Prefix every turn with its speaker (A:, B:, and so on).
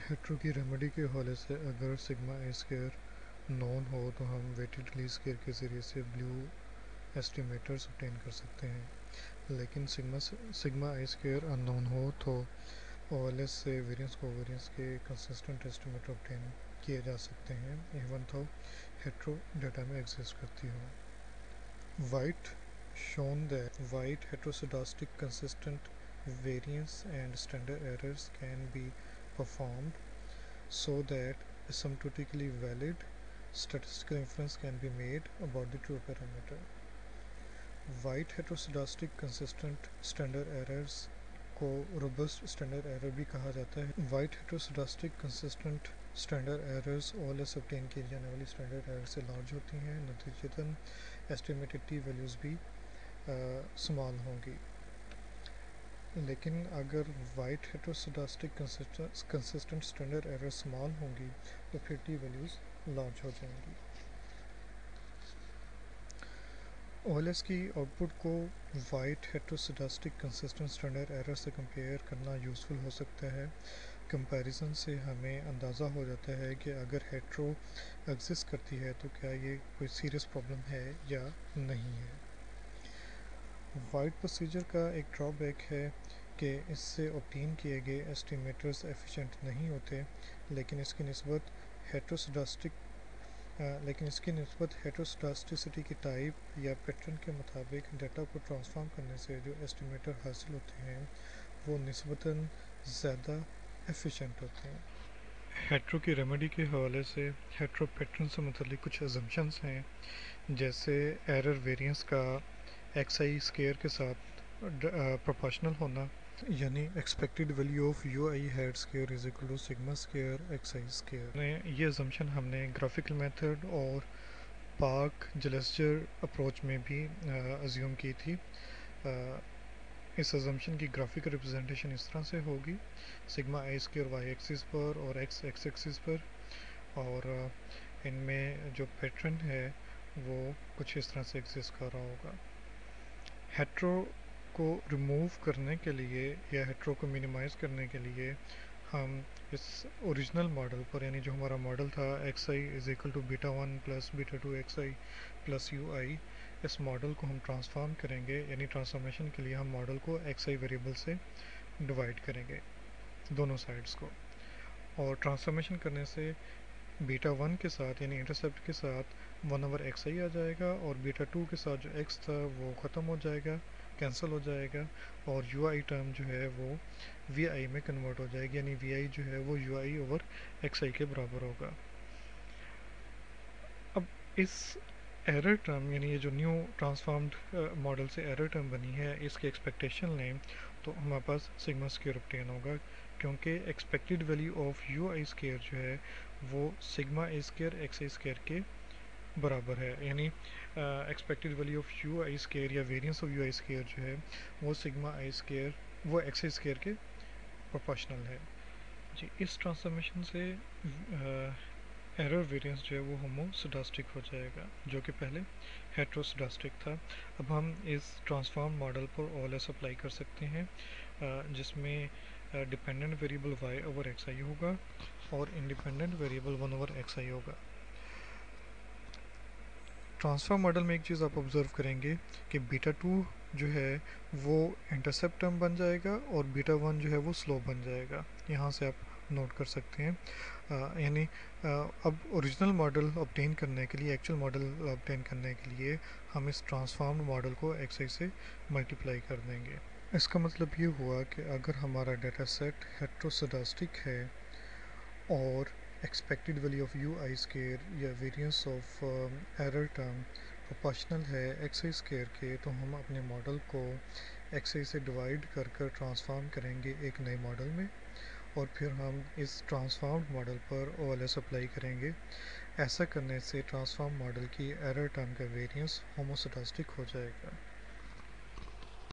A: Hetero की remedy के हवाले से अगर सिग्मा ए स्क्वायर नॉन हो तो हम वेटेड लीस्ट स्क्वायर के ज़रिए से ब्लू एस्टिमेटर्स ऑब्टेन कर सकते हैं, लेकिन सिग्मा ए स्क्वायर अननोन हो तो ओएलएस से वेरिएंस कोवेरिएंस के कंसिस्टेंट एस्टिमेटर ऑब्टेन किए जा सकते हैं इवन तो हेट्रो डाटा में एग्जिस्ट करती हो। White shown that white heteroscedastic consistent variance and standard errors can be performed so that asymptotically valid statistical inference can be made about the true parameter. White heteroscedastic consistent standard errors को robust standard error भी कहा जाता है। White heteroscedastic consistent standard errors OLS obtain की जाने वाली standard error से large होती हैं, नतीजतन estimated t values भी स्मॉल होंगी। लेकिन अगर White heteroscedastic consistent standard error small होंगी तो फिर टी वैल्यूज़ लार्ज हो जाएंगी। ओएलएस की आउटपुट को white heteroscedastic consistent standard error से कंपेयर करना यूज़फुल हो सकता है। कंपैरिजन से हमें अंदाज़ा हो जाता है कि अगर हेट्रो एग्जिस्ट करती है तो क्या ये कोई सीरियस प्रॉब्लम है या नहीं है। वाइट प्रोसीजर का एक ड्रॉबैक है कि इससे ऑब्टेन किए गए एस्टिमेटर्स एफिशिएंट नहीं होते, लेकिन इसकी निस्बत हेटरोस्केडास्टिसिटी की टाइप या पैटर्न के मुताबिक डाटा को ट्रांसफॉर्म करने से जो एस्टिमेटर हासिल होते हैं वो निस्बतन ज़्यादा एफिशिएंट होते हैं। हेट्रो की रेमेडी के हवाले से हेट्रो पैटर्न से मुतल्लिक कुछ अजम्पशंस हैं, जैसे एरर वेरिएंस का एक्स-आई स्क्वायर के साथ प्रोपोर्शनल होना, यानी expected value of U I hat square is equal to sigma square X I square. ये अजम्पशन हमने ग्राफिकल मेथड और पार्क जलेस्टर अप्रोच में भी अज्यूम की थी। इस अजम्पशन की ग्राफिकल रिप्रेजेंटेशन इस तरह से होगी, sigma I square Y axis पर और एक्स एक्सिस पर, और इनमें जो पैटर्न है वो कुछ इस तरह से एग्जिस्ट कर रहा होगा। हेट्रो को रिमूव करने के लिए या हेट्रो को मिनिमाइज़ करने के लिए हम इस ओरिजिनल मॉडल पर, यानी जो हमारा मॉडल था X I is equal to beta one plus beta two X I plus U I, इस मॉडल को हम ट्रांसफॉर्म करेंगे, यानी ट्रांसफॉर्मेशन के लिए हम मॉडल को एक्स आई वेरिएबल से डिवाइड करेंगे दोनों साइड्स को, और ट्रांसफॉर्मेशन करने से बीटा वन के साथ यानी इंटरसेप्ट के साथ 1/x आई आ जाएगा, और बीटा टू के साथ जो x था वो ख़त्म हो जाएगा, कैंसिल हो जाएगा, और यू आई टर्म जो है वो वी आई में कन्वर्ट हो जाएगी, यानी वी आई जो है वो यू आई ओवर एक्स आई के बराबर होगा। अब इस एरर टर्म, यानी ये जो न्यू ट्रांसफॉर्म्ड मॉडल से एरर टर्म बनी है, इसके एक्सपेक्टेशन लें तो हमारे पास सिग्मा स्क्वायर ऑब्टेन होगा, क्योंकि expected value of U I square जो है वो sigma A square X I square के बराबर है, यानी expected value of U I square या variance of U I square जो है वो सिग्मा आई स्क्वायर वो एक्स आई स्क्वायर के प्रोपोर्शनल है जी। इस ट्रांसफॉर्मेशन से एरर वेरिएंस जो है वो होमोसेडास्टिक हो जाएगा, जो कि पहले हेट्रोसेडास्टिक था। अब हम इस ट्रांसफॉर्म मॉडल पर ओएलएस अप्लाई कर सकते हैं, जिसमें dependent variable y over X I होगा और independent variable 1 over X I होगा। ट्रांसफॉर्म मॉडल में एक चीज़ आप ऑब्ज़र्व करेंगे कि बीटा टू जो है वो इंटरसेप्ट टर्म बन जाएगा और बीटा वन जो है वो स्लोप बन जाएगा, यहाँ से आप नोट कर सकते हैं। यानी अब ओरिजिनल मॉडल ऑब्टेन करने के लिए, एक्चुअल मॉडल ऑब्टेन करने के लिए हम इस ट्रांसफॉर्म्ड मॉडल को एक्स आई से मल्टीप्लाई कर देंगे। इसका मतलब ये हुआ कि अगर हमारा डाटा सेट हेट्रोसेडास्टिक है और expected value of U I square या variance of error term proportional है एक्स आई स्क्वायर के, तो हम अपने मॉडल को एक्स आई से डिवाइड कर कर ट्रांसफॉर्म करेंगे एक नए मॉडल में, और फिर हम इस ट्रांसफॉर्म्ड मॉडल पर ओएलएस अप्लाई करेंगे। ऐसा करने से ट्रांसफॉर्म मॉडल की एरर टर्म का वेरिएंस होमोसेडास्टिक हो जाएगा।